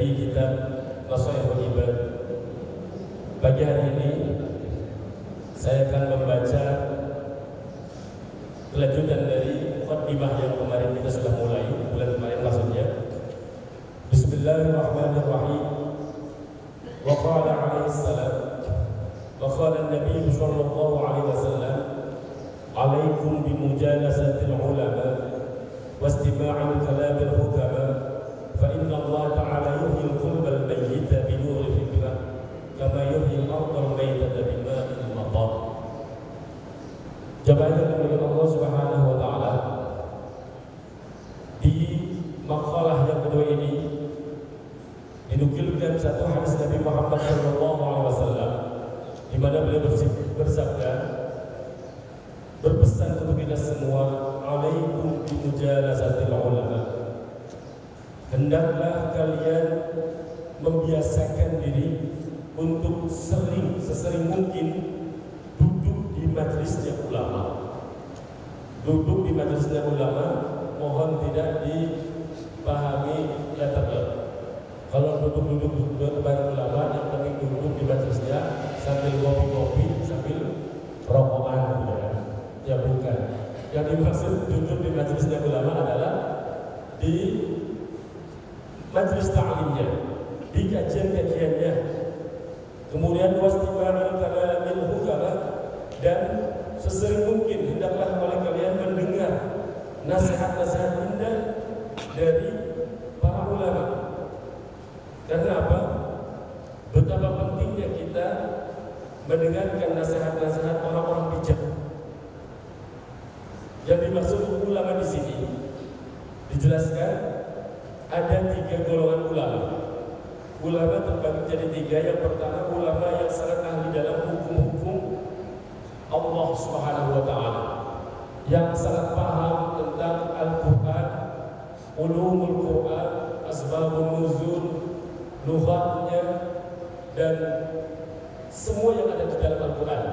dari kitab Nashihul Ibad. Pagi hari ini saya akan membaca kelanjutan dari muqaddimah yang kemarin kita sudah mulai, bulan kemarin maksudnya. Bismillahirrahmanirrahim. Wa qala alaihi salam, wa qala an-nabiy sallallahu alaihi wasallam, alaikum bimujalasatil ulama wastima'il kalamil hukama fa inna Allah ta'ala yuhyi al-qalbal mayyita bi nuril hikmah kama yuhyi al-ardal mayyitata bima'il matar. Jemaah yang dimuliakan Allah Subhanahu wa taala, di makalah yang kedua ini dinukilkan satu hadis Nabi Muhammad sallallahu alaihi wasallam di mana beliau bersabda, berpesan untuk kita semua, alaikum bimujalasatil ulama. Hendaklah kalian membiasakan diri untuk sesering mungkin duduk di majelisnya ulama. Duduk di majelisnya ulama, mohon tidak dipahami letter. Kalau duduk bareng ulama, yang penting duduk di majelisnya sambil kopi-kopi, sambil rokokan, ya bukan. Yang dimaksud duduk di majelisnya ulama adalah di majelis ta'limnya, di kajian-kajiannya. Kemudian wastima'il kalamil hukama, dan sesering mungkin hendaklah oleh kalian mendengar nasihat-nasihat indah dari para ulama. Karena apa? Betapa pentingnya kita mendengarkan nasihat-nasihat orang-orang bijak. Yang dimaksud ulama di sini dijelaskan ada 3 golongan ulama. Ulama terbagi jadi 3. Yang pertama, ulama yang sangat ahli dalam hukum-hukum Allah Subhanahu wa taala, yang sangat paham tentang Al-Qur'an, ulumul Qur'an, asbabun nuzul, lughatnya, dan semua yang ada di dalam Al-Qur'an.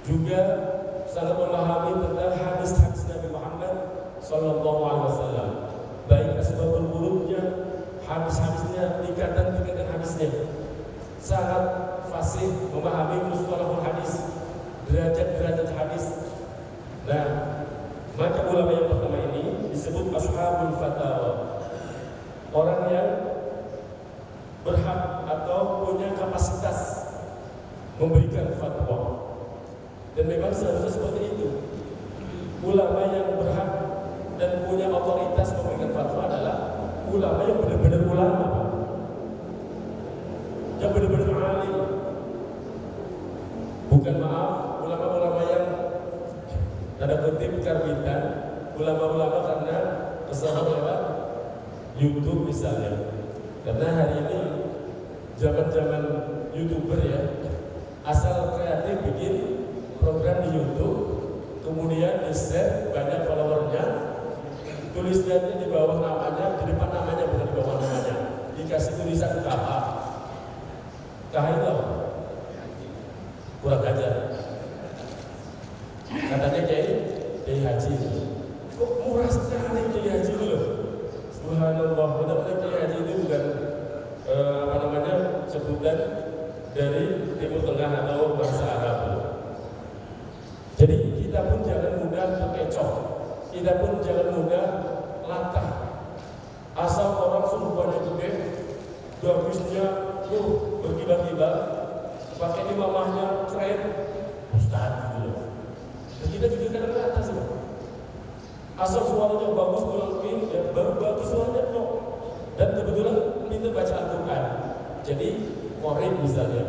Juga sangat memahami tentang hadis-hadis Nabi Muhammad sallallahu alaihi wasallam, baik asbabul wurudnya, hadis-hadisnya, tingkatan-tingkatan hadisnya. Sangat fasih memahami mustalahul hadis, derajat-derajat hadis. Nah, maka ulama yang pertama ini disebut ashabul fatawa, orang yang berhak atau punya kapasitas memberikan fatwa. Dan memang seharusnya seperti itu. Ulama yang berhak dan punya otoritas memberikan fatwa adalah ulama yang benar-benar ulama, yang benar-benar alim. Bukan, maaf, ulama-ulama yang tanda kutip karbitan, ulama-ulama karena kesalahan lewat YouTube misalnya. Karena hari ini zaman-zaman YouTuber ya, asal kreatif bikin program di YouTube, kemudian di-share, banyak followernya, tulisnya di bawah namanya, di depan namanya, bukan di bawah namanya, dikasih tulisan KH. KH itu apa? Kurang ajar. Katanya Kiai Haji. Kok murah sekali Kiai Haji itu loh? Subhanallah, benar-benar Kiai Haji itu bukan sebutan dari Timur Tengah atau bahasa Arab. Jadi kita pun jangan mudah terkecoh, kita pun jangan mudah latah. Asal orang suruhannya gede, bagusnya berkibar-kibar, pakai imamahnya keren, ustaz gitu. Dan kita juga kadang latah sih. Asal suaranya bagus, melengking, ya baru bagus suaranya no. Dan kebetulan kita baca Al-Quran, jadi korek misalnya.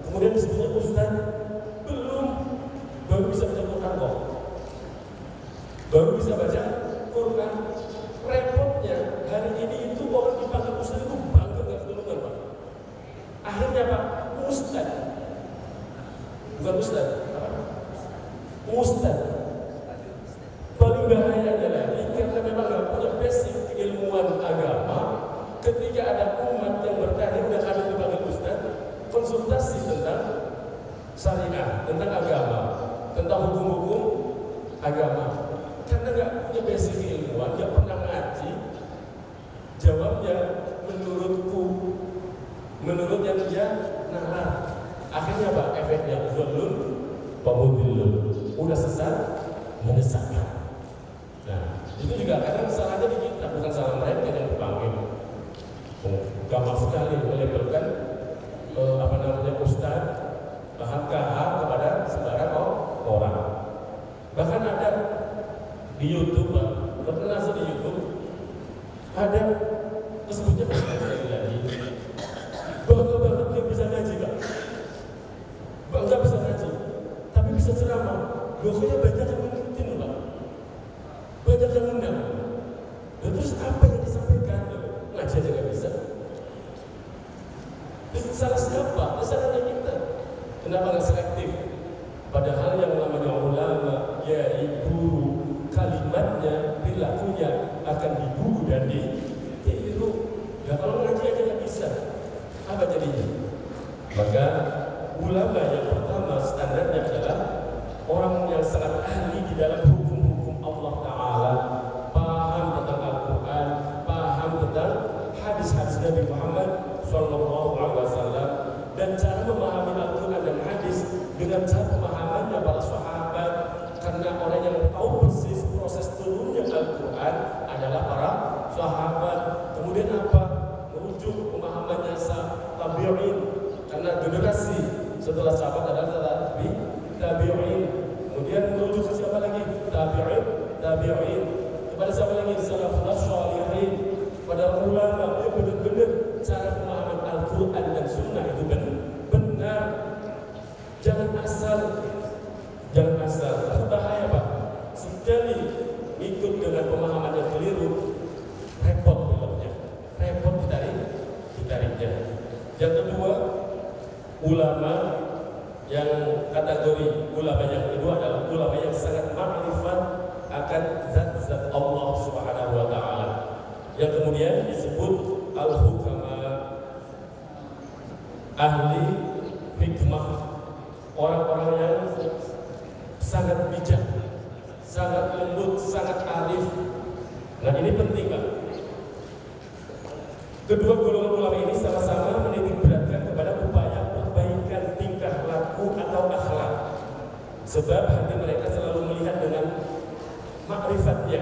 Kemudian disebutnya ustaz, baru bisa baca Quran kok. Baru bisa baca Quran. Repotnya hari ini itu orang dipanggil ustaz itu bangga nggak ketulungan Pak. Akhirnya Pak, ustaz, bukan ustaz, apa? Ustaz. Paling bahayanya lagi karena memang nggak punya basic keilmuan agama. Ketika ada umat yang bertanya udah kadang dipanggil ustaz, konsultasi tentang syariah, tentang agama, tentang hukum-hukum agama. Karena nggak punya basic keilmuan, nggak pernah ngaji, jawabnya menurutku, menurut yang dia nalar. Akhirnya apa? Efeknya dzallun wa mudillun. Udah sesat, menyesatkan. Nah, itu juga kadang salahnya di kita, bukan salah mereka yang dipanggil. Gampang sekali melabelkan ustaz, bahkan KH kepada sembarang orang. Bahkan ada di YouTube, terkenal di YouTube, ada sebutnya lagi. Bangga banget dia bisa ngaji, Kak. Bangga bisa ngaji, tapi bisa ceramah. Pokoknya banyak yang mengikuti, Pak. Banyak yang undang. Terus apa yang disampaikan? Ngaji aja nggak bisa. Itu salah siapa? Kesalahan kita. Kenapa nggak selektif? Padahal yang namanya ulama, yaitu guru, kalimatnya, perilakunya akan diburu dan ditiru. Nah kalau ngaji aja nggak bisa, apa jadinya? Maka ulama yang pertama standarnya adalah orang yang sangat ahli di dalam hukum-hukum Allah Ta'ala, paham tentang Al-Quran, paham tentang hadis-hadis Nabi Muhammad Sallallahu Alaihi Wasallam, dan cara memahami Al-Quran dan hadis dengan cara pemahamannya para sahabat, karena orang yang tahu persis proses turunnya Al-Quran adalah para sahabat. Kemudian apa? Merujuk pemahamannya tabi'in, karena generasi setelah sahabat adalah tabi'in. Kemudian merujuk ke siapa lagi? Tabi'in. Kepada siapa lagi? Salafus shalihin. Pada ulama yang benar-benar cara pemahaman Al-Quran dan Sunnah itu benar. Jangan asal. Itu bahaya, Pak. Sekali ikut dengan pemahaman yang keliru, repot filmnya, repot ditariknya. Yang kedua, ulama yang kategori ulama yang kedua adalah ulama yang sangat ma'rifat akan zat-zat Allah Subhanahu wa Ta'ala, yang kemudian disebut al-hukama, ahli hikmah, orang-orang yang sangat bijak, sangat lembut, sangat arif. Nah ini penting, Pak. Kedua golongan ulama ini sama-sama menitik beratkan kepada upaya perbaikan tingkah laku atau akhlak, sebab hati mereka selalu melihat dengan makrifatnya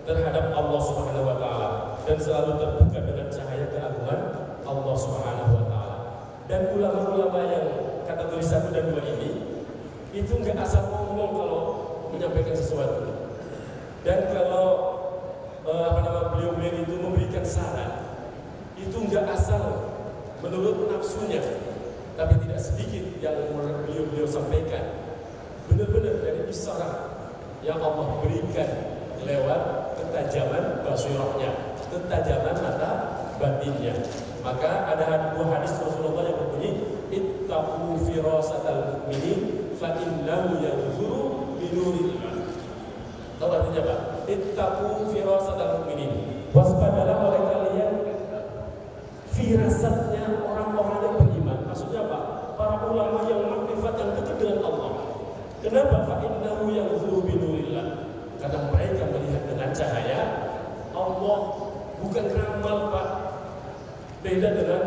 terhadap Allah Subhanahu wa Ta'ala, dan selalu terbuka dengan cahaya keagungan Allah Subhanahu wa Ta'ala. Dan ulama-ulama yang kategori 1 dan 2 ini itu nggak asal ngomong kalau menyampaikan sesuatu, dan kalau beliau itu memberikan saran itu nggak asal menurut nafsunya, tapi tidak sedikit yang beliau sampaikan benar-benar dari isyarat yang Allah berikan lewat ketajaman basirahnya, ketajaman mata batinnya. Maka ada buah hadis Rasulullah yang berbunyi, ittaqu firasatal mu'minin fa innahu yanzuru bi nurillah. Tahu artinya apa? Ittaqu firasatal mu'minin. Waspadalah oleh kalian firasatnya orang-orang yang beriman. Maksudnya apa? Para ulama yang makrifat, yang dekat dengan Allah. Kenapa? Fa innahu yanzuru bi nurillah. Karena mereka melihat dengan cahaya Allah, bukan ramal, Pak. Beda dengan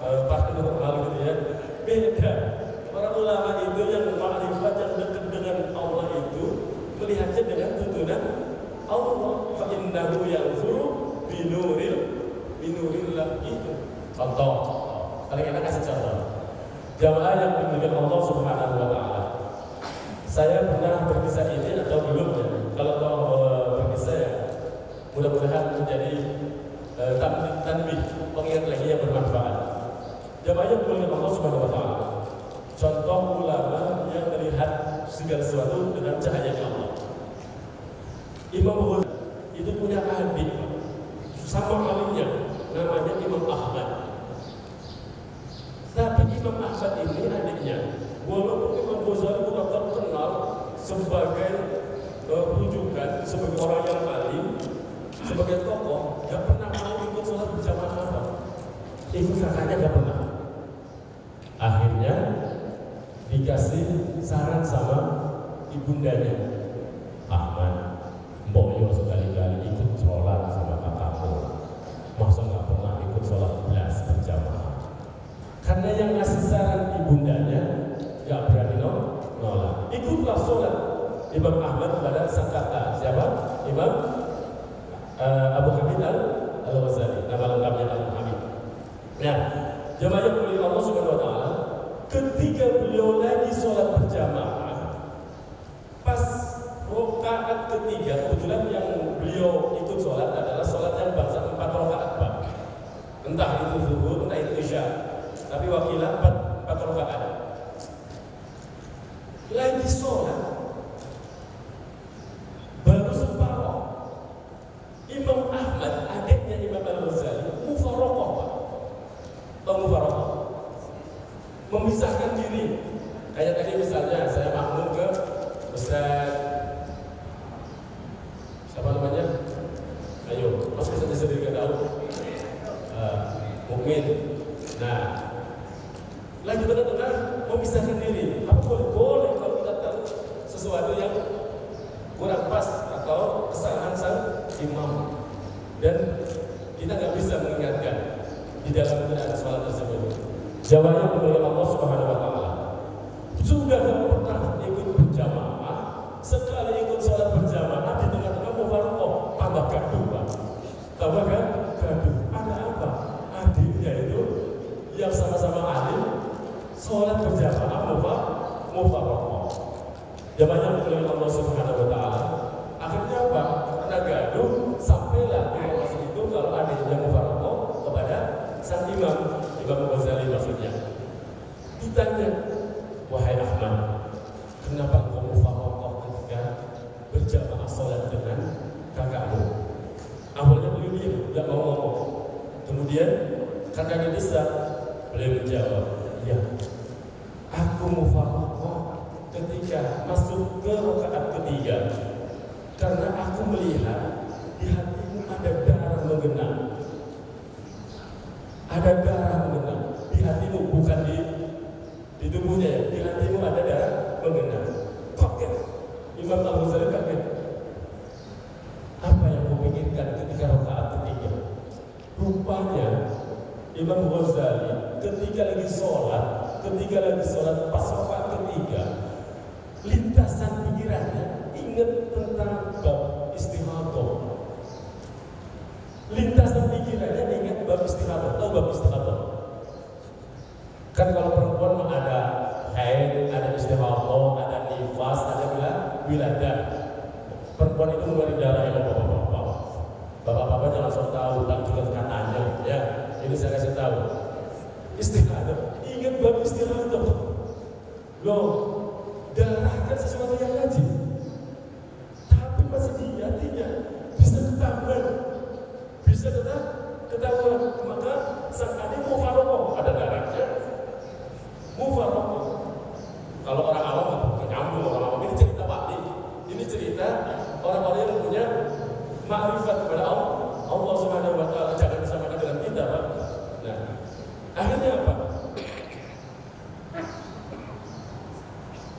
Pak normal gitu ya. Beda. Para ulama itu yang makrifat, yang dekat dengan Allah itu melihatnya dengan tuntunan Allah. Fa innahu yanzuru bi nurillah itu. Contoh. Paling enak kasih contoh. Jamaah yang dimuliakan Allah Subhanahu wa Ta'ala. Saya pernah berkisah ini atau belum ya? Kalau tahu berkisah ya, mudah-mudahan menjadi tanbih, pengingat lagi yang bermanfaat. Jamaah yang dimuliakan Allah Subhanahu wa Ta'ala. Contoh ulama yang melihat segala sesuatu dengan cahaya Allah. Imam Ghazali itu punya adik sama alimnya, namanya Imam Ahmad. Tapi Imam Ahmad ini adiknya, walaupun Imam Ghazali sudah terkenal sebagai rujukan, sebagai orang yang alim, sebagai tokoh, gak pernah mau ikut sholat berjamaah apa. Ikut kakaknya gak pernah. Akhirnya dikasih saran sama ibundanya, Ahmad, mbok yo sekali-kali ikut sholat sama kakakmu. Mas Imam Ahmad kepada sang kakak. Siapa? Imam Abu Hamid Al-Ghazali. Nama lengkapnya Abu Hamid. Nah, jemaah yang mulia Allah Subhanahu wa taala, ketika beliau lagi sholat berjamaah, pas rakaat ketiga, kebetulan yang beliau ikut sholat adalah sholat yang bangsa 4 rakaat, Pak. Entah itu zuhur, entah itu isya, tapi wakilah 4 rakaat. Lagi sholat, baru separuh, Imam Ahmad, adiknya Imam Al-Ghazali, mufarokoh, Pak. Tahu mufarokoh? Memisahkan diri. Kayak tadi misalnya, saya makmum ke Ustaz, siapa namanya? Ayo, Mas bisa disebutkan tahu? Mukmin. Nah, lagi tengah-tengah memisahkan diri. Apa boleh kalau kita tahu sesuatu yang kurang pas atau kesalahan sang imam, dan kita nggak bisa mengingatkan di dalam keadaan sholat tersebut. Jawabnya oleh Allah Subhanahu wa taala. Sudah nggak pernah ikut berjamaah, sekali ikut sholat berjamaah di tengah-tengah mufarokoh, tambah gaduh, Pak. Tambah gaduh. Ada apa? Adiknya itu yang sama-sama alim sholat berjamaah mufarokoh. Jamaahnya oleh Allah Subhanahu wa taala. Akhirnya apa? Karena gaduh, sampailah informasi itu kalau adiknya mufarokoh kepada sang Imam Ghazali maksudnya. Ditanya, wahai Ahmad, kenapa engkau mufarokoh ketika berjamaah sholat dengan kakakmu? Awalnya beliau diam, tidak mau ngomong. Kemudian karena didesak, beliau menjawab, ya, aku mufarokoh ketika masuk ke rakaat ketiga, karena aku melihat di hatimu ada darah menggenang. Ada darah menggenang di hatimu, bukan di tubuhnya ya. Di hatimu ada darah menggenang. Kaget. Imam Al-Ghazali kaget. Apa yang kau pikirkan ketika rakaat ketiga? Rupanya Imam Ghazali ketika lagi sholat pas rakaat ketiga, lintasan pikirannya ingat tentang bab istighatsah. Lintasan pikirannya ingat bab istighatsah. Tahu bab istighatsah? Kan kalau perempuan mah ada haid, ada istighatsah, ada nifas, ada wiladah. Perempuan itu mengeluarkan darah ya, bapak-bapak. Bapak-bapak jangan sok tahu, tak juga katanya, ya. Ini saya kasih tahu. Istighatsah, ingat bab istighatsah. Loh, darah kan sesuatu yang wajib, tapi masih di hatinya bisa tetap ketahuan. Maka sang adik mufarokoh, ada darahnya, mufarokoh. Kalau orang awam nggak nyambung, orang awam ini cerita wali, ini cerita orang-orang yang punya ma'rifat kepada Allah Subhanahu wa taala. Jangan disamakan dengan kita, Pak. Nah, akhirnya apa?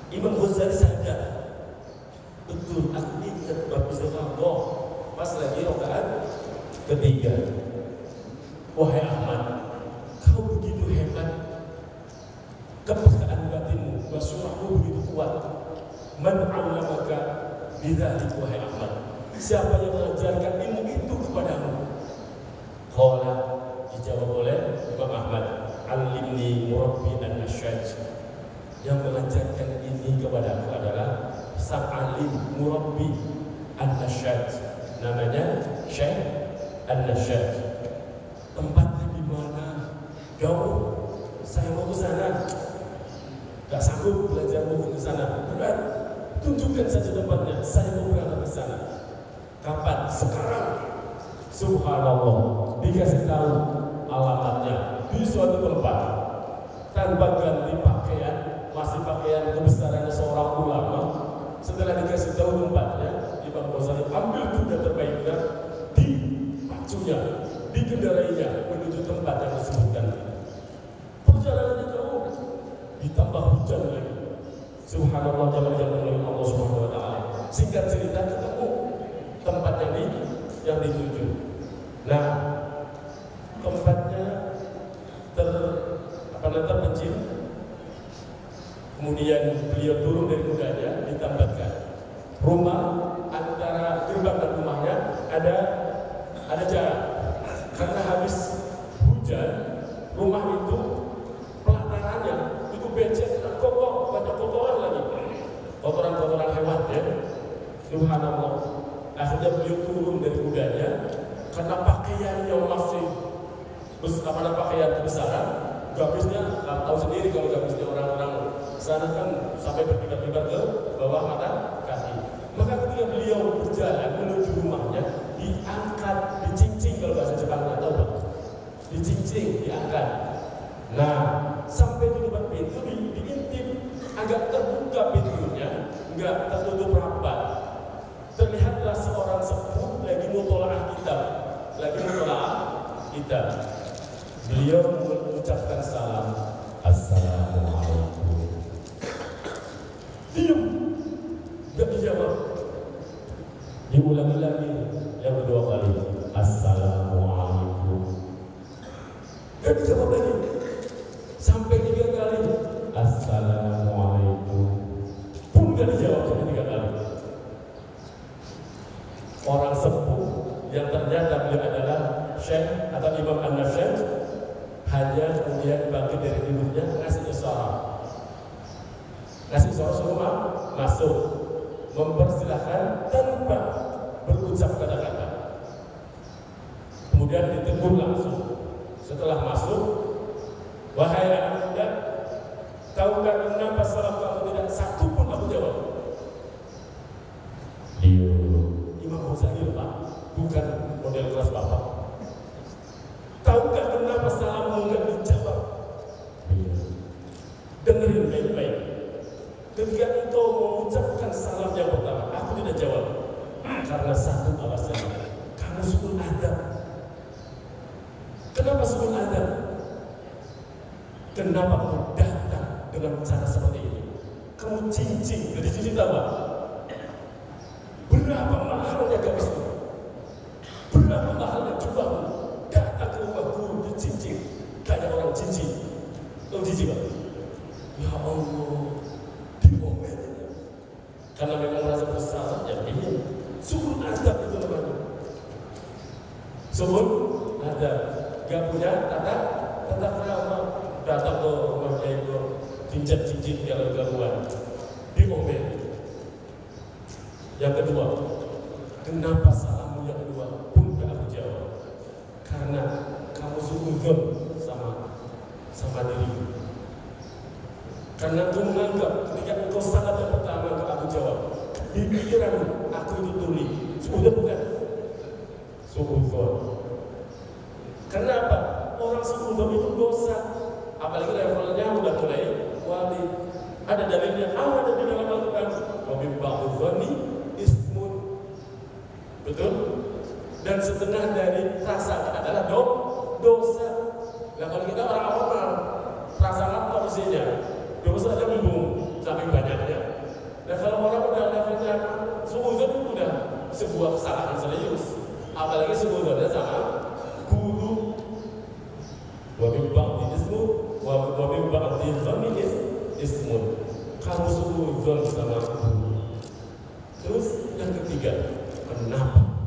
Imam Ghazali sadar, betul, aku ingat bab istighatsah pas lagi rakaat ketiga. Wahai Ahmad, kau begitu hebat, kepekaan batinmu, basyurahmu begitu kuat. Man 'allamaka bidzalik, wahai Ahmad? Siapa yang mengajarkan ilmu itu kepadamu? Qala, dijawab oleh Imam Ahmad, 'allimni murabbi an-nasyaj. Yang mengajarkan ini kepada aku adalah sang alim murabbi an-nasyaj, namanya Syekh An-Nasyaj. Tempatnya di mana? Jauh. Saya mau ke sana. Gak sanggup belajar mau ke sana. Berat. Tunjukkan saja tempatnya. Saya mau berangkat ke sana. Kapan? Sekarang. Subhanallah. Dikasih tahu alamatnya di suatu tempat tanpa ganti pakaian, masih pakaian kebesarannya seorang ulama. Setelah dikasih tahu tempatnya, Imam Ghazali ambil kuda terbaiknya, dipacunya, dikendarainya menuju tempat yang disebutkan. Perjalanannya jauh, ditambah hujan lagi. Subhanallah, jalla-jalla oleh Allah Subhanahu wa taala. Singkat cerita, ketemu tempat yang dituju. Nah, tempatnya terpencil. Kemudian beliau turun dari kudanya, ditambatkan. rumah antara gerbang dan rumahnya ada jarak. Karena habis hujan, rumah itu pelatarannya itu becek dan kotor, banyak kotoran lagi, kotoran hewan ya. Subhanallah. Akhirnya beliau turun dari kudanya karena pakaiannya masih pada pakaian kebesaran. Gabisnya, tahu sendiri kalau gabisnya orang-orang sana kan sampai berkibar-kibar ke bawah mata kaki. Maka ketika beliau berjalan menuju rumahnya, diangkat, dicincing kalau bahasa Jepang nggak tahu Pak. Dicincing, diangkat. Nah, sampai di depan pintu diintip, agak terbuka pintunya, nggak tertutup rapat. Terlihatlah seorang sepuh lagi mutolaah kitab. Beliau mengucapkan salam, Assalamualaikum. Diam, nggak dijawab. Diulangi lagi yang kedua kali, Assalamualaikum. Nggak dijawab lagi. Sampai 3 kali, Assalamualaikum. Pun nggak dijawab sampai 3 kali. Orang sepuh yang ternyata beliau adalah Syekh atau Imam An-Nasyid hanya kemudian bangkit dari tidurnya ngasih isyarat semua masuk, mempersilahkan tanpa berucap kata-kata. Kemudian ditegur langsung setelah masuk, wahai anak muda, tahukah kenapa salam kamu tidak satu pun aku jawab? Iya, Imam Ghazali Pak, bukan model kelas bapak. Tahukah kenapa salammu nggak dijawab? Iya. Dengerin baik-baik. Ketika engkau mengucapkan salam yang pertama, aku tidak jawab. Karena satu alasan, kamu suul adab. Kenapa suul adab? Kenapa kamu datang dengan cara seperti ini? Kamu cincin, jadi cincin apa? Berapa mahalnya gamis itu? Berapa mahalnya jubahmu? Datang ke rumah guru dicincin, kayak orang cincin. Tahu cincin Pak? Ya Allah, diomel. Karena memang merasa bersalah, ya ingin. Suul adab itu namanya. Suul adab. Gak punya tata krama. Datang ke rumah kiai itu, cincin kalau gangguan, diomel. Yang kedua, kenapa salammu yang kedua pun gak aku jawab? Karena kamu suudzon sama dirimu. Karena aku menganggap ketika engkau salam yang pertama gak aku jawab, di pikiranmu aku itu tuli. Suudzon bukan? Suudzon. Kenapa? Orang suudzon itu dosa. Apalagi levelnya udah mulai wali. Ada dalilnya, ada di dalam Al-Quran. Wa min ba'dhi dzanni ismun. Betul? Dan setengah dari prasangka adalah dosa. Nah kalau kita orang awam, prasangka apa isinya? Dosa aja belum, saking banyaknya. Nah kalau orang udah levelnya suudzon itu udah sebuah kesalahan serius. Apalagi suudzonnya sama guru. Wa min ba'dhi ismun, wa min ba'dhi dzanni ismun. Kamu suudzon sama guru. Terus yang ketiga, kenapa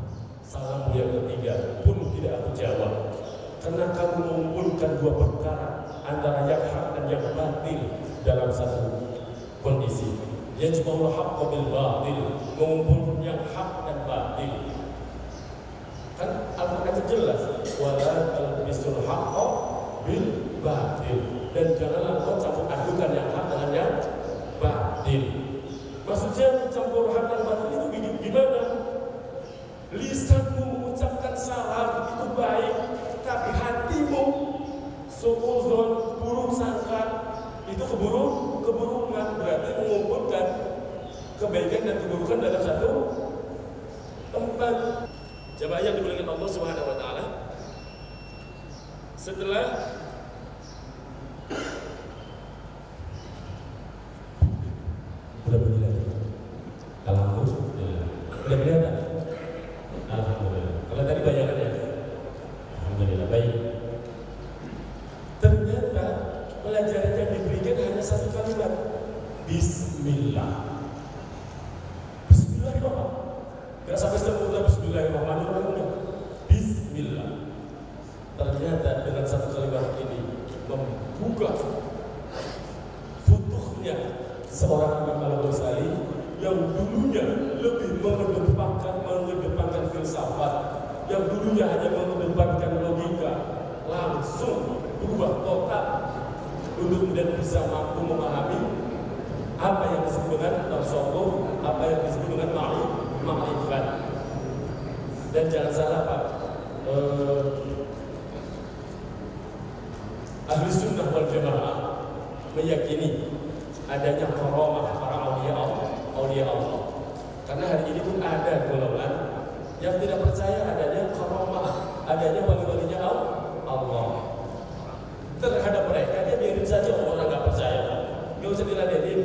salammu yang ketiga pun tidak aku jawab? Karena kamu mengumpulkan dua perkara antara yang hak dan yang batil dalam satu kondisi. Yajma'ul haqqa bil batil, mengumpulkan yang hak dan batil. Kan Al-Quran itu jelas, wala talbisul haqqa bil batil, dan janganlah kau campur adukan yang hak dengan yang batil. Maksudnya campur hak dan batil itu gimana? Lisanmu mengucapkan salam itu baik, tapi hatimu suudzon, buruk sangka, itu keburukan. Berarti mengumpulkan kebaikan dan keburukan dalam satu tempat. Jamaah yang dimuliakan Allah Subhanahu wa taala, setelah udah begini, alhamdulillah, udah kelihatan. Alhamdulillah. Kalau tadi bayangannya, alhamdulillah baik. Ternyata pelajaran yang diberikan hanya satu kalimat, Bismillah. Bismillah Gak sampai sempurna Bismillahirrahmanirrahim. Bismillah. Ternyata dengan satu kalimat ini membuka futuhnya seorang Imam Al-Ghazali yang dulunya lebih mengedepankan filsafat, yang dulunya hanya mengedepankan logika, langsung berubah total untuk kemudian bisa mampu memahami apa yang disebut dengan tasawuf, apa yang disebut dengan ma'rifat. Dan jangan salah Pak, Ahli Sunnah wal Jamaah meyakini adanya karamah para aulia Allah. Karena hari ini pun ada golongan yang tidak percaya adanya karamah, adanya wali-walinya Allah. Terhadap mereka dia biarin saja orang nggak percaya, nggak usah diladenin,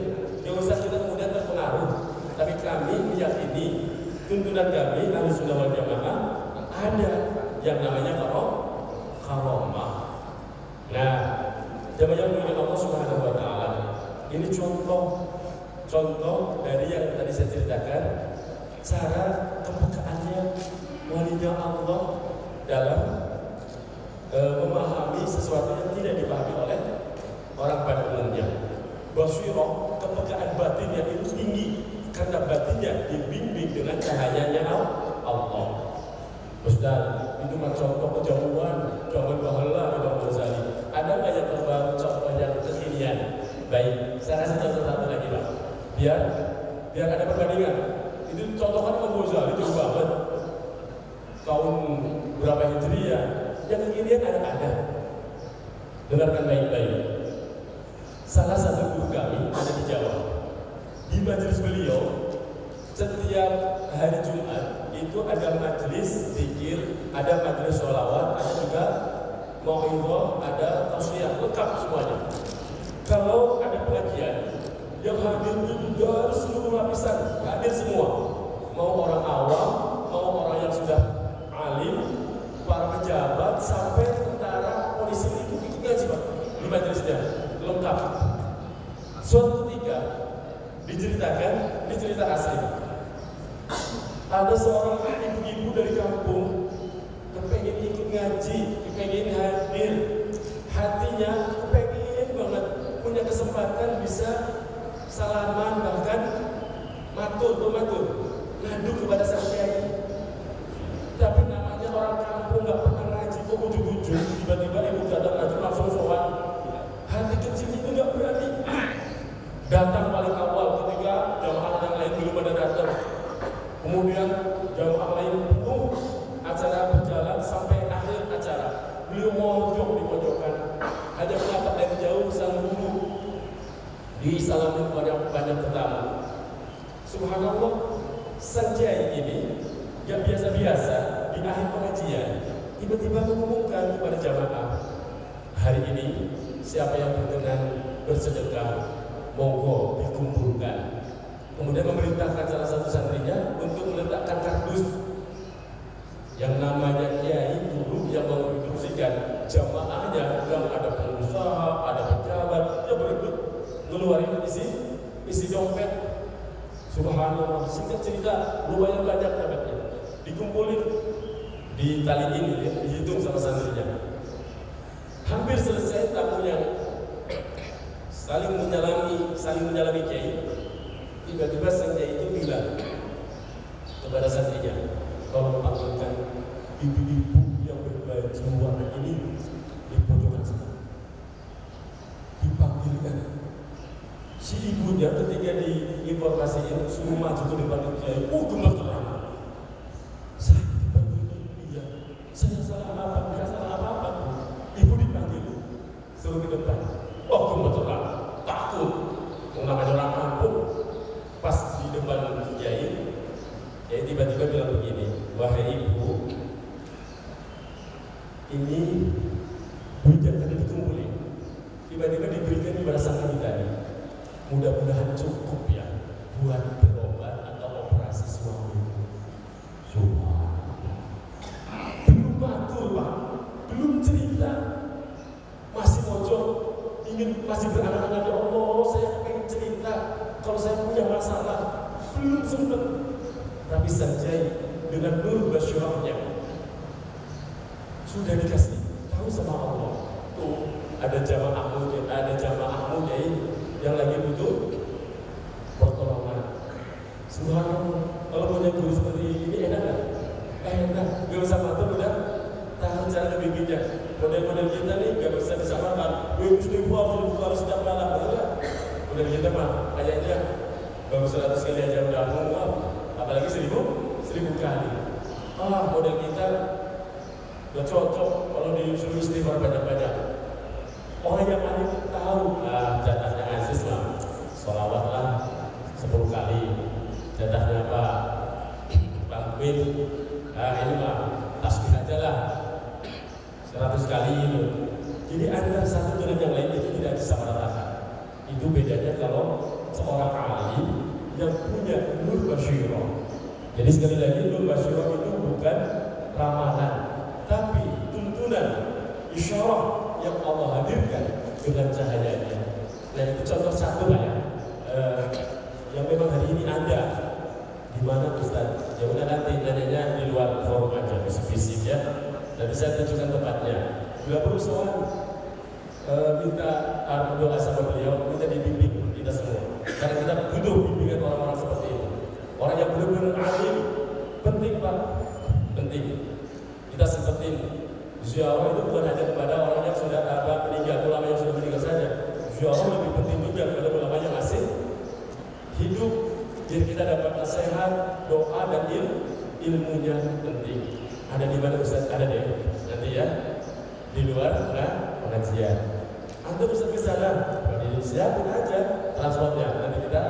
nggak usah kita kemudian terpengaruh. Tapi kami meyakini tuntunan kami Ahli Sunnah wal Jamaah ada yang namanya karamah. Nah, jamaah mulia Allah Subhanahu wa taala. Ini contoh dari yang tadi saya ceritakan, cara kepekaannya walinya Allah dalam memahami sesuatu yang tidak dipahami oleh orang pada umumnya. Basirah, kepekaan batinnya itu tinggi karena batinnya dibimbing dengan cahayanya Allah. Ustaz, itu mah contoh kejauhan, zaman bahala Imam Ghazali. Ada nggak yang terbaru contoh yang kekinian? Baik, saya kasih contoh satu lagi Pak. Biar ada perbandingan. Itu contohnya Imam Ghazali jauh banget. Tahun berapa Hijriah? Yang kekinian ada. Dengarkan baik-baik. Salah satu guru kami ada di Jawa. Di majelis beliau setiap hari Jumat itu ada majelis zikir, ada majelis sholawat, ada juga mau'izah, ada tausiah, lengkap semuanya. Kalau ada pengajian yang hadir itu dari seluruh lapisan, hadir semua. Mau orang awam, mau orang yang sudah alim, para pejabat, sampai tentara, polisi itu ngaji Pak di majelisnya, lengkap. Suatu ketika diceritakan, ini cerita asli. Ada seorang ibu-ibu dari kampung kepengen ikut ngaji, kepengen hadir, hatinya kepengen banget punya kesempatan bisa salaman, bahkan matur ngadu kepada sang kiai. Tapi namanya orang kampung nggak pernah ngaji, kok ujung-ujung tiba-tiba ibu datang ngaji langsung sowan. Hati kecil itu nggak berani. Datang paling awal ketika jamaah yang lain belum pada datang. Kemudian jamaah lain penuh, acara berjalan sampai akhir acara. Beliau mojok di pojokan, hanya menatap dari jauh sang guru. Disalamin banyak tetamu. Subhanallah, sang kiai ini yang biasa-biasa di akhir pengajian tiba-tiba mengumumkan kepada jamaah, hari ini siapa yang berkenan bersedekah, monggo dikumpulkan. Kemudian memerintahkan salah satu santrinya untuk meletakkan kardus yang namanya kiai dulu yang menginstruksikan jamaahnya, yang ada pengusaha, ada pejabat, ya berebut ngeluarin isi dompet. Subhanallah, singkat cerita lumayan banyak dapatnya, dikumpulin di tali ini, ya, dihitung sama santrinya. Hampir selesai tamunya saling menyalami kiai. Tiba-tiba sang kiai itu bilang kepada santrinya, tolong panggilkan ibu-ibu yang berbaju warna ini di pojokan sana. Dipanggilkan. Si ibunya ketika diinformasikan suruh maju ke depan kiai, gemeteran. Saya dipanggil dia, saya salah apa? Tidak salah apa-apa. Ibu dipanggil, suruh ke depan. Gemeteran, takut. Namanya orang kampung. Pas di depan kiai tiba-tiba bilang begini, wahai ibu, ini bujang tadi dikumpulin, tiba-tiba diberikan kepada sang ibu tadi. Mudah-mudahan cukup ya buat berobat atau operasi suami. Belum matur Pak, belum cerita, masih mojok, masih beranak-anak, ya Allah, saya pengen cerita kalau saya punya masalah. Belum sempat, tapi lapisan jahit dengan nur basyirahnya. Sudah dikasih tahu sama Allah. Tuh ada jamaahmu yang lagi butuh pertolongan. Subhanallah. Kalau punya guru seperti ini enak nggak? Enak. Gak usah matur, udah tahu cara bimbingnya. Model-model kita nih gak bisa disamakan. Istighfar harus tidak malam. Model kita mah kayaknya baru 100 kali aja udah muat, apalagi 1000 kali. Model kita gak cocok kalau disuruh istighfar banyak-banyak. Orang yang paling tahu jatahnya Aziz lah, sholawat lah 10 kali. Jatahnya Pak Min, ini mah tasbih aja lah 100 kali itu. Jadi antara satu dengan yang lain itu tidak disamaratakan. Itu bedanya kalau seorang alim yang punya nur basyirah. Jadi sekali lagi, nur basyirah itu bukan ramalan, tapi tuntunan, isyarah yang Allah hadirkan dengan cahayanya. Nah itu contoh satu lah ya, yang memang hari ini ada. Di mana Ustaz? Ya udah nanti nanyanya di luar forum aja, bisik-bisik ya. Nanti saya tunjukkan tempatnya. Bila perlu soal minta doa sama beliau, minta dibimbing kita semua. Karena kita butuh bimbingan orang-orang seperti itu. Orang yang benar-benar alim, penting Pak, penting. Kita sempetin ziarah itu bukan hanya kepada orang yang sudah meninggal, ulama yang sudah meninggal saja. Ziarah lebih penting juga kepada ulama yang masih hidup. Jadi kita dapat nasihat, doa dan ilmunya penting. Ada di mana Ustaz? Ada deh. Nanti ya di luar pengajian. Anda bisa ke sana, siapin aja transportnya. Nanti kita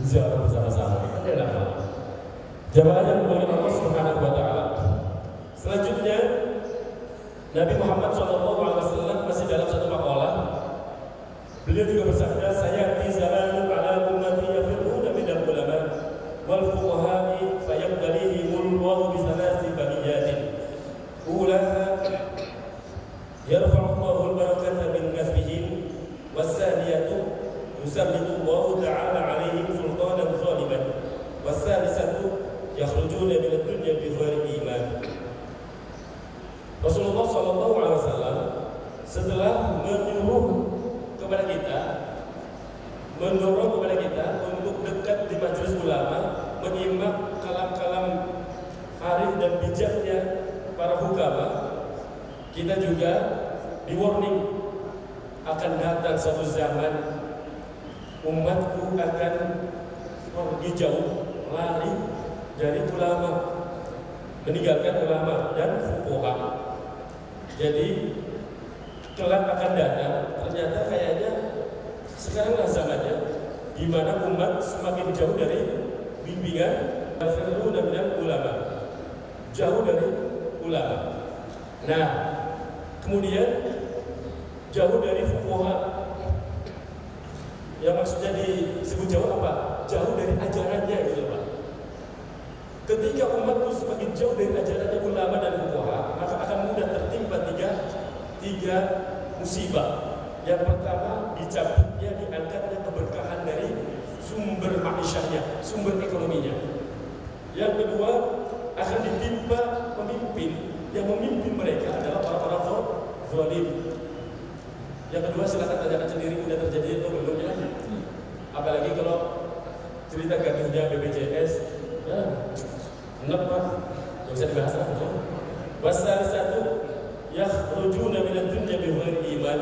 ziarah bersama-sama. Enak banget. Jamaah yang dimuliakan Allah Subhanahu wa taala. Selanjutnya Nabi Muhammad SAW masih dalam satu makalah. Beliau juga bersabda, saya di zaman ala ummati yafiruna minal ulama wal fuqaha'i fayabdalihimul Allahu bi thalathi baliyatin. Ulaha yarfa'u Allahu al-barakata min kasbihim was-saniyatu yusallitu Allahu ta'ala 'alaihim sultanan zaliman was-salisatu yakhrujuna min ad-dunya bi ghairi iman. Rasulullah SAW setelah menyuruh kepada kita, mendorong kepada kita untuk dekat di majelis ulama, menyimak kalam-kalam arif dan bijaknya para hukama. Kita juga di warning akan datang suatu zaman umatku akan pergi jauh, lari dari ulama, meninggalkan ulama dan fuqaha. Jadi kelak akan datang, ternyata kayaknya sekarang lah zamannya di mana umat semakin jauh dari bimbingan dan ulama, jauh dari ulama. Nah, kemudian jauh dari fuqaha. Yang maksudnya disebut jauh apa? Jauh dari ajarannya gitu Pak. Ketika umat itu semakin jauh dari ajarannya ulama dan fuqaha, maka akan mudah tertimpa tiga musibah. Yang pertama, dicabutnya, diangkatnya keberkahan dari sumber ma'isyahnya, sumber ekonominya. Yang kedua, akan ditimpa pemimpin yang memimpin mereka adalah orang-orang zalim. Yang kedua, silakan tanyakan sendiri sudah terjadi atau belum ya. Apalagi kalau cerita gaduhnya BPJS, ya enak Pak, nggak bisa dibahas lah. Wasal satu, yakhrujuna minad dunya bi ghairi iman.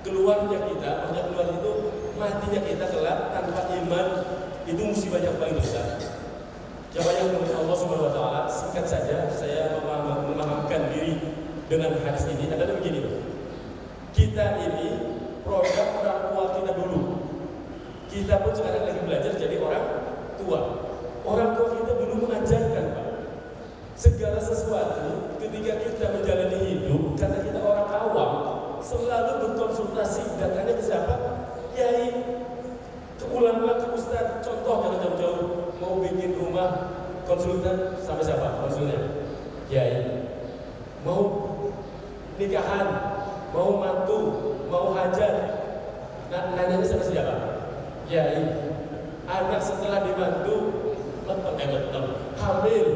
Keluarnya kita, maksudnya keluar itu matinya kita kelak tanpa iman, itu musibah yang paling besar. Jamaah yang dimuliakan Allah Subhanahu wa taala, singkat saja saya memahamkan diri dengan hadis ini adalah begini, Pak. Kita ini produk orang tua kita dulu. Kita pun sekarang lagi belajar jadi orang tua. Orang tua kita dulu mengajarkan, Pak, segala sesuatu ketika kita menjalani hidup, karena kita orang awam, selalu berkonsultasi, datangnya ke siapa? Kiai, ke ulama, ke ustaz. Contoh jangan jauh-jauh, mau bikin rumah, konsultan sama siapa? Konsulnya Kiai. Mau nikahan, mau mantu, mau hajat, nanyanya sama siapa? Kiai. Anak setelah dibantu hamil,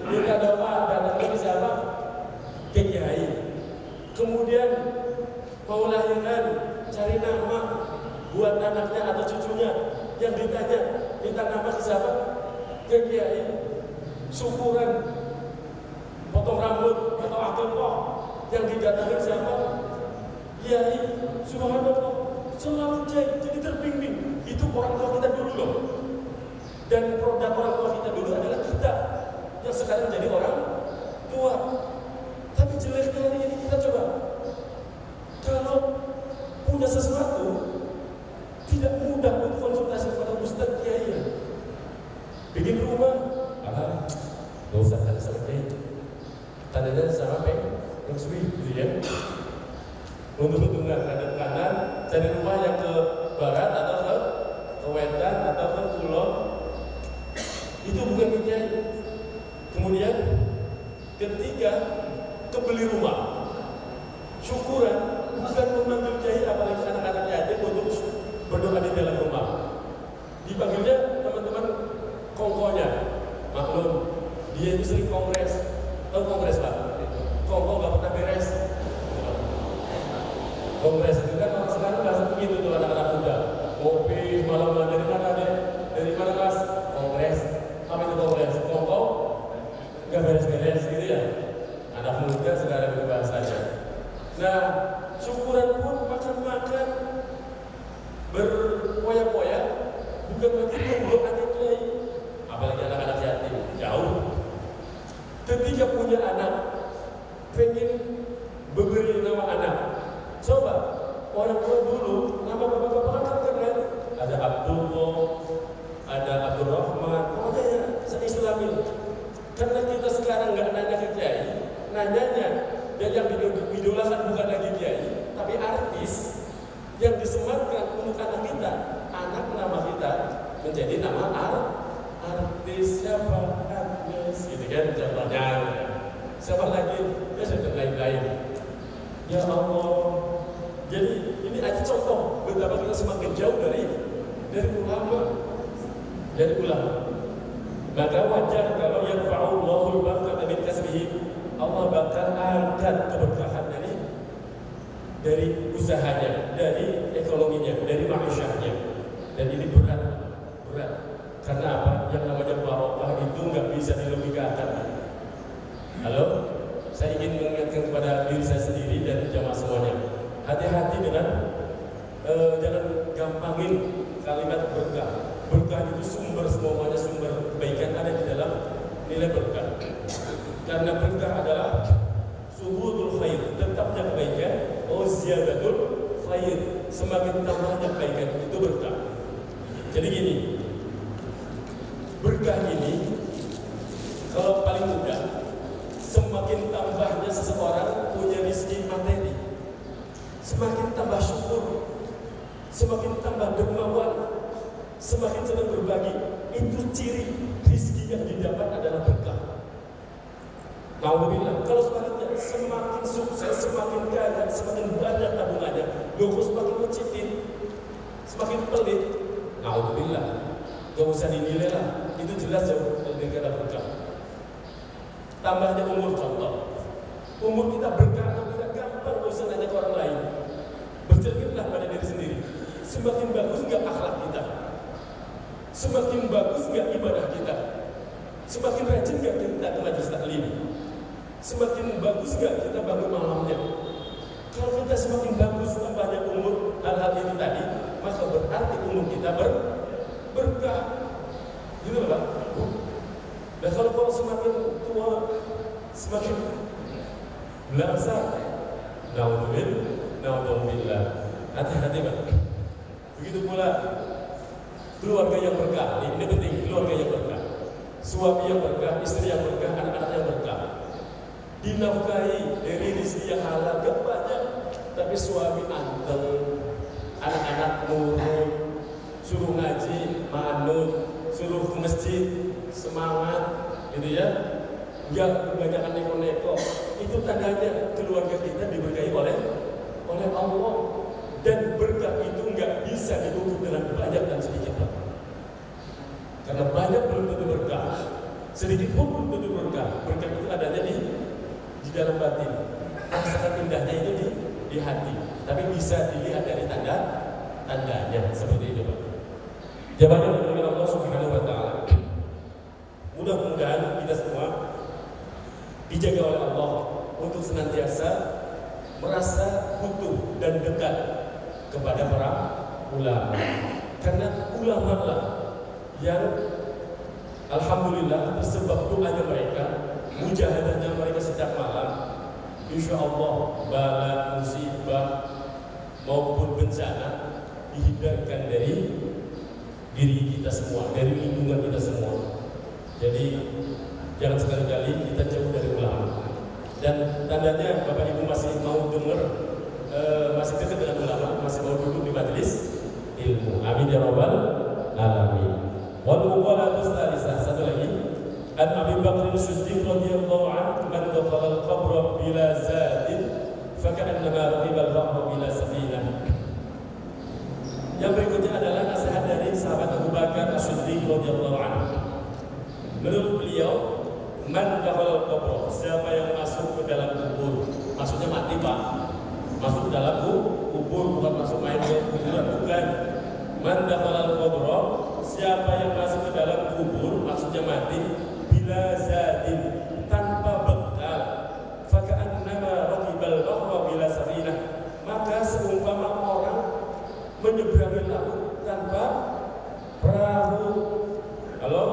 minta doa dan anaknya siapa? Ke kiai. Kemudian mau lahiran, cari nama buat anaknya atau cucunya. Yang ditanya, minta nama ke siapa? Ke kiai. Syukuran, potong rambut atau akikah, yang didatangi siapa? Kiai. Subhanallah, selalu jadi terbimbing. Itu orang tua kita dulu loh. Dan produk orang tua kita dulu adalah kita yang sekarang jadi orang tua. Tapi jeleknya hari ini kita coba, kalau punya sesuatu tidak mudah untuk konsultasi kepada ustaz kiai. Bikin rumah, nggak usah tanya sama kiai, tanya sama Maksudnya gitu ya. Untung-untungan ada kanan, cari rumah yang ke barat atau ke wetan atau ke kulon. Itu bukan kiai. Kemudian ketiga, kebeli rumah. Syukuran bukan memanggil kiai, apalagi anak-anak yatim untuk berdoa di dalam rumah. Dipanggilnya teman-teman kongkonya. Maklum, dia itu sering kongres. Tahu kongres Pak? Kongko nggak pernah beres. Kongres itu kan orang sekarang bahasa begitu tuh anak-anak muda. Ngopi malam dari mana deh? Dari mana Mas? Kongres. Apa itu kongres? Kongko nggak beres-beres gitu ya. Anak muda sekarang itu bahasanya. Nah, syukuran pun makan-makan berpoya-poya bukan begitu belum ada kiai. Apalagi anak-anak yatim jauh. Ketika punya anak, pengen beri nama anak. Coba orang tua dulu nama bapak-bapak kan keren. Ada Abdullah, ada Abdurrahman, pokoknya ya saya Islamin. Karena kita sekarang nggak nanya ke kiai, nanyanya dan yang diidolakan bukan lagi kiai, tapi artis yang disematkan untuk anak kita. Anak nama kita menjadi nama artis siapa? Artis, gitu kan contohnya. Siapa lagi? Ya sudah lain-lain. Ya Allah. Jadi ini aja contoh betapa kita semakin jauh dari ulama. Dari ulama. Maka wajar kalau yarfa'ullahu al-barakata min kasbihi, Allah bakal angkat keberkahan dari usahanya, dari ekonominya, dari ma'isyahnya. Dan ini berat. Karena apa? Yang namanya barokah itu nggak bisa dilogikakan. Halo? Saya ingin mengingatkan kepada diri saya sendiri dan jamaah semuanya. Hati-hati dengan jangan gampangin kalimat berkah. Berkah itu semuanya sumber kebaikan ada di dalam nilai berkah. Karena berkah adalah suhudul khair, tetapnya kebaikan. Ziyadatul khair, semakin tambahnya kebaikan itu berkah. Jadi gini, berkah ini kalau paling mudah, semakin tambahnya seseorang punya rezeki materi, semakin tambah syukur, semakin tambah dermawan, semakin senang berbagi. Itu ciri rezeki yang didapat adalah berkah. Alhamdulillah. Kalau sebaliknya, semakin sukses, semakin kaya, semakin banyak tabungannya, kok semakin mencitin, semakin pelit. Alhamdulillah. Gak usah dinilai lah. Itu jelas jauh dari kata berkah. Tambahnya umur, contoh. Umur kita berkah atau tidak gampang, gak usah nanya ke orang lain. Bercerminlah pada diri sendiri. Semakin bagus nggak akhlak kita? Semakin bagus nggak ibadah kita? Semakin rajin nggak kita ke majelis taklim? Semakin bagus nggak kita bangun malamnya? Kalau kita semakin bagus tambahnya umur hal-hal ini tadi, maka berarti umur kita berkah. Gitu loh Pak. Dan kalau semakin tua, semakin belasan, naudzubillah. Hati-hati Pak. Begitu pula keluarga yang berkah. Ini penting, keluarga yang berkah. Suami yang berkah, istri yang berkah, anak-anak yang berkah. Dinafkahi dari rezeki yang halal gak banyak, tapi suami anteng, anak-anak nurut, suruh ngaji, manut, suruh ke masjid, semangat, gitu ya. Gak kebanyakan neko-neko. Itu tandanya keluarga kita diberkahi oleh Allah. Dan berkah itu nggak bisa diukur dengan banyak dan sedikit. Karena banyak belum tentu berkah, sedikit pun belum tentu berkah. Berkah itu adanya di dalam batin. Rasakan indahnya itu di hati. Tapi bisa dilihat dari tandanya seperti itu, Pak. Jabatan dari Allah Subhanahu Wa Taala. Mudah-mudahan kita semua dijaga oleh Allah untuk senantiasa merasa butuh dan dekat kepada para ulama. Karena ulama lah yang alhamdulillah tersebab doanya mereka, mujahadahnya mereka setiap malam, insya Allah bala musibah maupun bencana dihindarkan dari diri kita semua, dari lingkungan kita semua. Jadi jangan sekali-kali kita jauh dari ulama. Dan tandanya Bapak Ibu masih mau dengar, masih dekat dengan ulama, masih mau duduk di majelis ilmu. Amin ya rabbal alamin. Wal muqalatu tsalisah, satu lagi. An Abi Bakr As-Siddiq radhiyallahu anhu man dakhala al-qabr bila zadin fa ka'annama raqiba al-bahr bila safinah. Yang berikutnya adalah nasihat dari sahabat Abu Bakar As-Siddiq radhiyallahu anhu. Menurut beliau, man dakhala al-qabr, siapa yang masuk ke dalam kubur, maksudnya mati, Pak. Masuk ke dalam kubur, bukan masuk main ke kuburan, bukan. Man dakhala al-qabr, siapa yang masuk ke dalam kubur, maksudnya mati, bila zadin, tanpa bekal, fa ka'annama raqibal bahra bila safinah, maka seumpama orang menyeberangi laut tanpa perahu. Halo?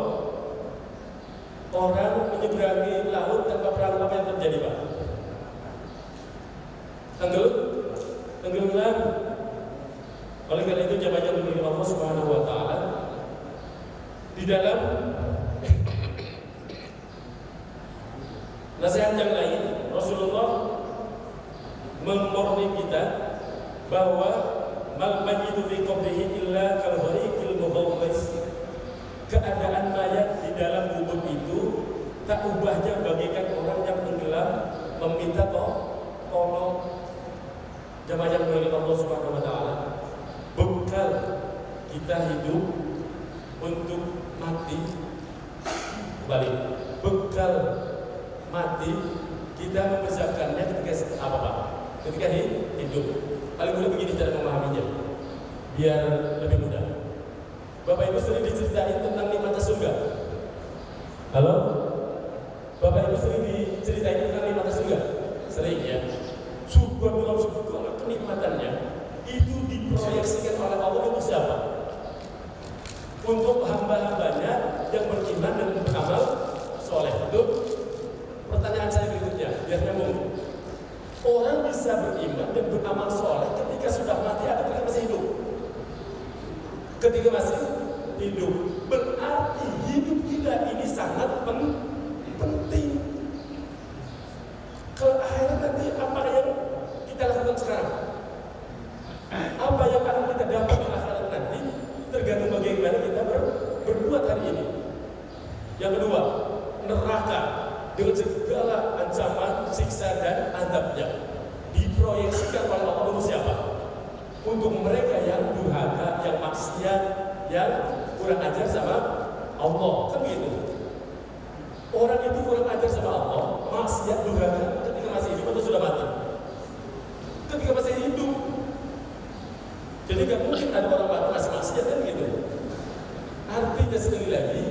Orang menyeberangi laut tanpa perahu, apa yang terjadi, Pak? Tenggelam. Oleh karena itu jawabannya dari Allah Subhanahu Wa Taala di dalam nasihat yang lain, Rasulullah memwarning kita bahwa mal majidu fi qabrihi illa kal ghariqil mughawwis. Keadaan mayat di dalam kubur itu tak ubahnya bagaikan orang yang tenggelam meminta tolong. Jamaah yang dimuliakan Allah Subhanahu Wa Taala, bekal kita hidup untuk mati, balik bekal mati kita mempersiapkannya ketika apa, Pak? Ketika hidup. Paling mudah begini cara memahaminya biar lebih mudah. Bapak Ibu sering diceritain tentang nikmatnya surga. Halo? Bapak Ibu sering diceritain tentang nikmatnya surga? Sering ya. Surga dalam segala kenikmatannya itu diproyeksikan oleh Allah untuk siapa? Untuk hamba-hambanya yang beriman dan beramal soleh. Itu pertanyaan saya berikutnya, biar nyambung. Orang bisa beriman dan beramal soleh ketika sudah mati atau ketika masih hidup? Ketika masih hidup, berarti hidup kita ini sangat penting. Kalau akhirat nanti apa yang kita lakukan sekarang? Apa yang akan kita dapat di akhirat nanti tergantung bagaimana kita berbuat hari ini. Yang kedua, neraka dengan segala ancaman, siksa dan azabnya diproyeksikan oleh Allah untuk siapa? Untuk mereka yang durhaka, yang maksiat, yang kurang ajar sama Allah, kan gitu. Orang itu kurang ajar sama Allah, maksiat, durhaka ketika masih hidup atau sudah mati? Ketika masih hidup. Jadi gak mungkin ada orang mati masih maksiat, kan gitu. Artinya sekali lagi,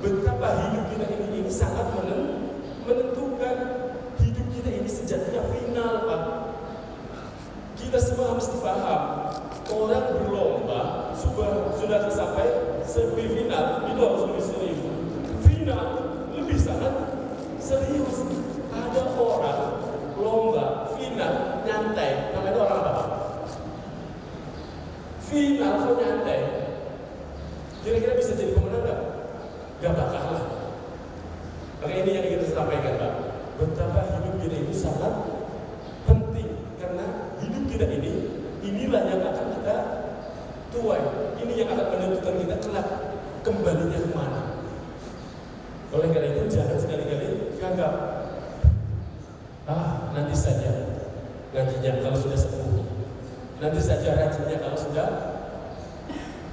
betapa hidup kita ini sangat menentukan. Hidup kita ini sejatinya final, Pak. Kita semua mesti paham. Orang berlomba sudah sampai semifinal, itu harus lebih serius. Final lebih sangat serius. Ada orang lomba final nyantai, namanya orang apa? Final kok nyantai. Kira-kira bisa jadi pemenang nggak? Gak bakal lah. Maka ini yang ingin saya sampaikan, Pak. Betapa hidup kita itu sangat penting karena hidup kita inilah yang akan kita tuai. Ini yang akan menentukan kita kelak kembalinya kemana. Oleh karena itu jangan sekali-kali anggap nanti saja ngajinya kalau sudah sembuh, nanti saja rajinnya kalau sudah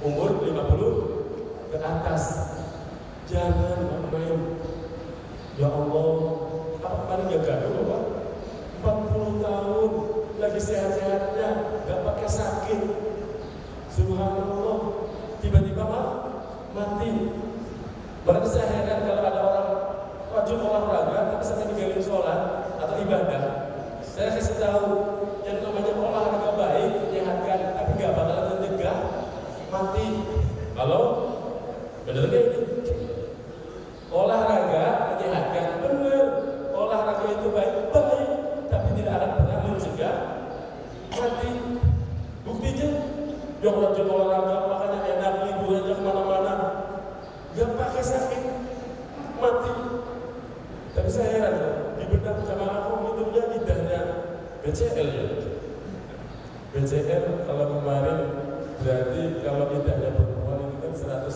umur 50 ke atas. sehat-sehatnya, nggak pakai sakit. Subhanallah, tiba-tiba mati. Berarti saya heran kalau ada orang wajib olahraga tapi sampai ninggalin sholat atau ibadah. Saya kasih tahu yang namanya olahraga baik, menyehatkan, tapi nggak bakalan mencegah mati. Kalau bener nggak ini? Olahraga menyehatkan, bener. Olahraga itu baik, tapi tidak akan pernah mencegah mati. Buktinya, yang rajin olahraga makanya enak liburannya kemana-mana, nggak pakai sakit, mati. Tapi saya heran, di benak sama aku itu dia lidahnya BCL ya. BCL kalau kemarin berarti kalau lidahnya perempuan itu kan 4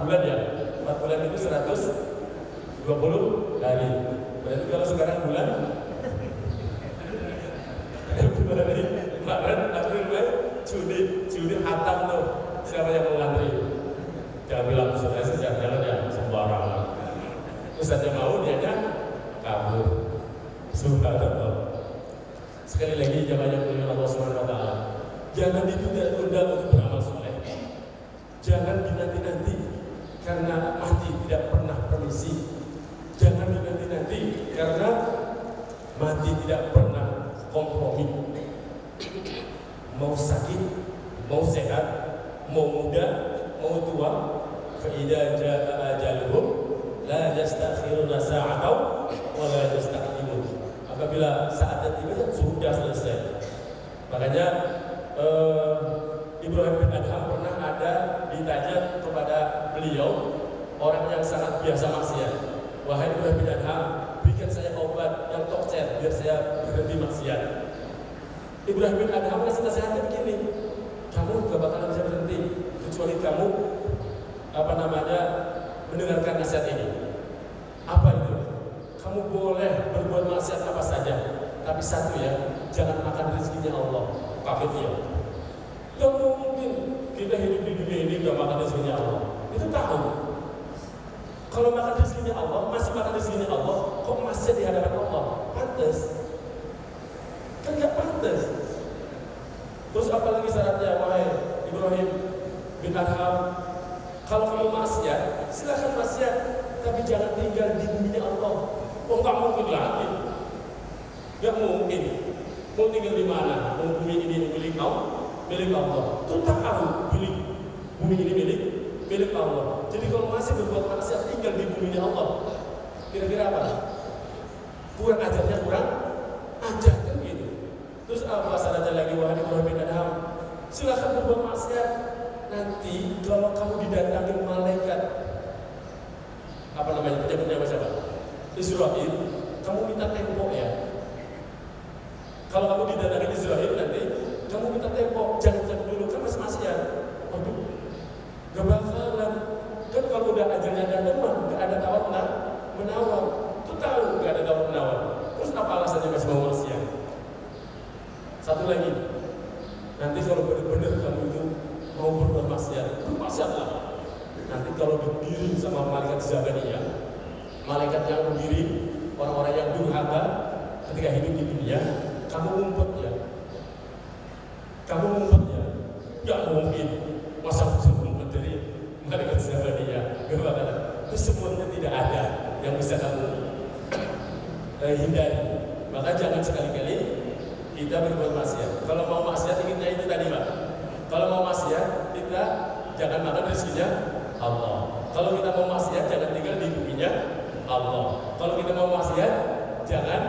bulan ya. 4 bulan itu 120 hari. Berarti kalau sekarang bulan Maret, April, Mei, Juni hatam tuh. Siapa yang mau ngantri? Jangan bilang saya jangan ya sembarangan. Ustaznya mau dianya kabur. Subhanallah. Sekali lagi jamaah yang mulia Allah Subhanahu wa taala, jangan ditunda-tunda untuk beramal soleh. Jangan dinanti-nanti karena mati tidak pernah permisi. Jangan dinanti-nanti karena mati tidak pernah kompromi. Mau sakit, mau sehat, mau muda, mau tua, fa idza jaa ajaluhum la yastakhiruna sa'atan wa la yastaqdimun. Apabila saatnya tiba sudah selesai. Makanya Ibrahim bin Adham pernah ada ditanya kepada beliau, orang yang sangat biasa maksiat. Wahai Ibrahim bin Adham, berikan saya obat yang tokcer biar saya berhenti maksiat. Ibrahim bin Adham ngasih nasihatnya begini, kamu gak bakalan bisa berhenti kecuali kamu mendengarkan nasihat ini. Apa itu? Kamu boleh berbuat maksiat apa saja, tapi satu ya, jangan makan rezekinya Allah. Kaget dia. Gak mungkin kita hidup di dunia ini gak makan rezekinya Allah. Itu tahu. Kalau makan rezekinya Allah, masih makan rezekinya Allah, kok masih di hadapan Allah? Pantes. Kan gak pantes. Terus apalagi syaratnya, wahai Ibrahim bin Adham, kalau kamu maksiat, silakan maksiat, tapi jangan tinggal di buminya Allah. Oh, nggak mungkin lagi. Nggak mungkin. Mau tinggal di mana? Mau bumi ini milik Allah. Itu tahu bumi ini milik Allah. Jadi kalau masih berbuat maksiat tinggal di buminya Allah, kira-kira apa? Kurang ajarnya, kurang ajar kan gitu. Terus apa syaratnya lagi, wahai Ibrahim bin Adham? Silakan berbuat maksiat. Nanti kalau kamu didatangi malaikat, apa namanya? Penyebutnya siapa? Israil, kamu minta tempo ya. Kalau kamu didatangi Israil nanti, kamu minta tempo, jangan dulu, kan masih maksiat. Waduh, gak bakalan. Kan kalau udah ajarnya datang mah, gak ada tawar menawar. Tuh tahu gak ada tawar menawar. Terus apa alasannya masih mau maksiat? Satu lagi, nanti kalau benar-benar kamu itu mau berbuat maksiatlah. Nanti kalau digiring sama malaikat Zabaniyah, malaikat yang mengiring orang-orang yang durhaka ketika hidup di dunia, kamu ngumpet ya. Gak mungkin. Masa bisa ngumpet dari malaikat Zabaniyah? Gak bakalan. Itu semuanya tidak ada yang bisa kamu hindari. Maka jangan sekali-kali kita berbuat maksiat. Kalau mau maksiat inginnya itu tadi Pak. Kalau mau maksiat kita jangan makan rezekinya Allah. Kalau kita mau maksiat jangan tinggal di buminya Allah. Kalau kita mau maksiat jangan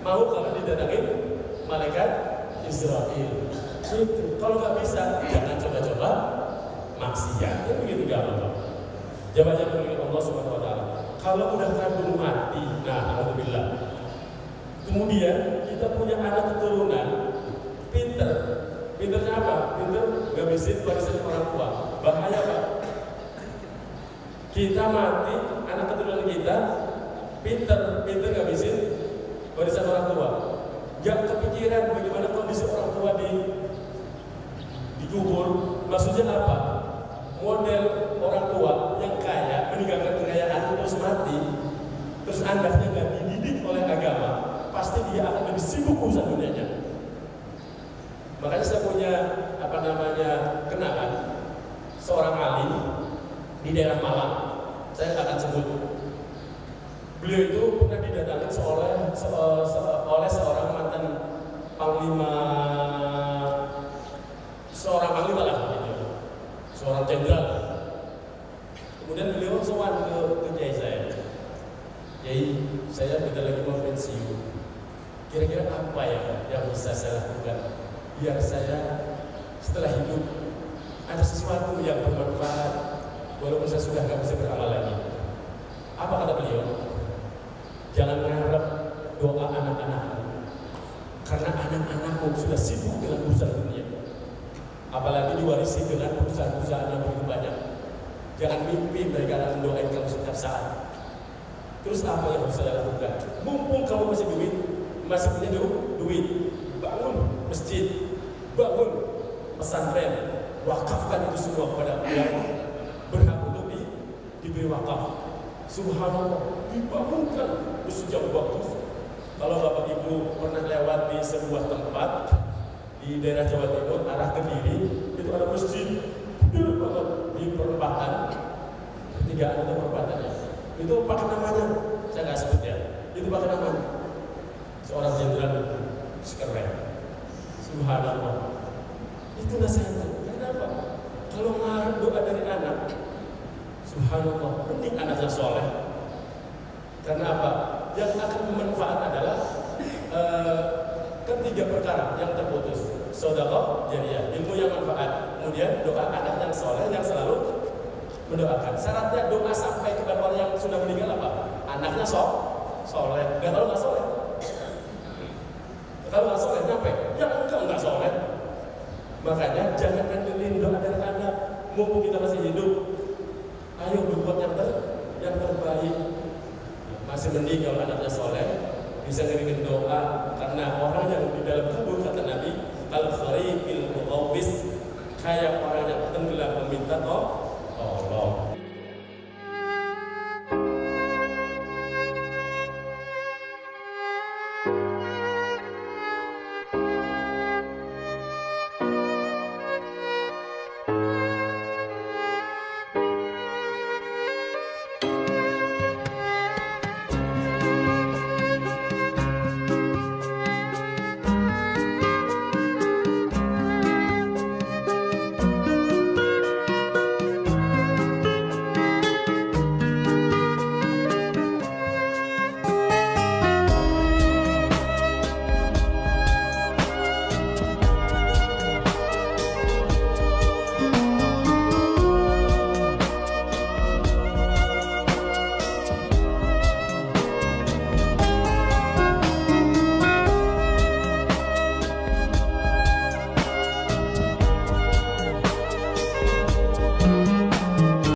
mau kalau didatangi malaikat Israil. Itu. Kalau nggak bisa jangan coba-coba maksiat. Ya begitu gampang. Jamaah milik Allah Subhanahu wa taala. Kalau udah kandung mati, nah alhamdulillah. Kemudian kita punya anak keturunan pinter. Pinternya apa? Pinter ngabisin warisan orang tua. Bahaya Pak. Kita mati, anak keturunan kita pinter ngabisin warisan orang tua. Gak kepikiran bagaimana kondisi orang tua dikubur. Maksudnya apa? Model orang tua yang kaya meninggalkan kekayaan terus mati, terus anaknya gak dididik oleh agama. pasti dia akan lebih sibuk urusan dunianya. Makanya saya punya kenalan seorang alim di daerah Malang. Saya akan sebut. Beliau itu pernah didatangi oleh seorang mantan panglima, lah, gitu. Seorang jenderal. Kemudian beliau sowan ke kiai saya. Kiai, saya bentar lagi mau pensiun. Kira-kira apa yang bisa saya lakukan biar saya setelah hidup ada sesuatu yang bermanfaat walaupun saya sudah nggak bisa beramal lagi. Apa kata beliau? Jangan mengharap doa anak-anakmu, karena anak-anakmu sudah sibuk dengan urusan dunia, apalagi diwarisi dengan perusahaan-perusahaan yang begitu banyak. Jangan mimpi mereka akan mendoain kamu setiap saat. Terus apa yang harus saya lakukan? Mumpung kamu masih punya duit, bangun masjid, bangun pesantren, wakafkan itu semua kepada yang berhak untuk diberi wakaf. Subhanallah, dibangunkan masjid yang bagus. Kalau Bapak Ibu pernah lewat di sebuah tempat di daerah Jawa Timur, arah Kediri, itu ada masjid gede banget di perempatan, pertigaan atau perempatannya. Itu pakai namanya, saya nggak sebut ya. Itu pakai namanya seorang jenderal sekeren. Subhanallah. Itu nasihatnya. Kenapa? Kalau ngarep doa dari anak, subhanallah, penting anaknya soleh. Karena apa? Yang akan bermanfaat adalah ketiga perkara yang terputus. Sedekah jariyah, ilmu yang manfaat, kemudian doa anak yang soleh yang selalu mendoakan. Syaratnya doa sampai kepada orang yang sudah meninggal apa? Anaknya soleh. Dan kalau nggak soleh, nyampe? Ya enggak soleh. Makanya jangan ngandelin doa dari anak. Mumpung kita masih hidup, ayo berbuat yang terbaik. Masih mending kalau anaknya soleh, bisa ngiringin doa. Karena orang yang di dalam kubur, kata Nabi, al-khariqil mughawwis, kayak orang yang tenggelam meminta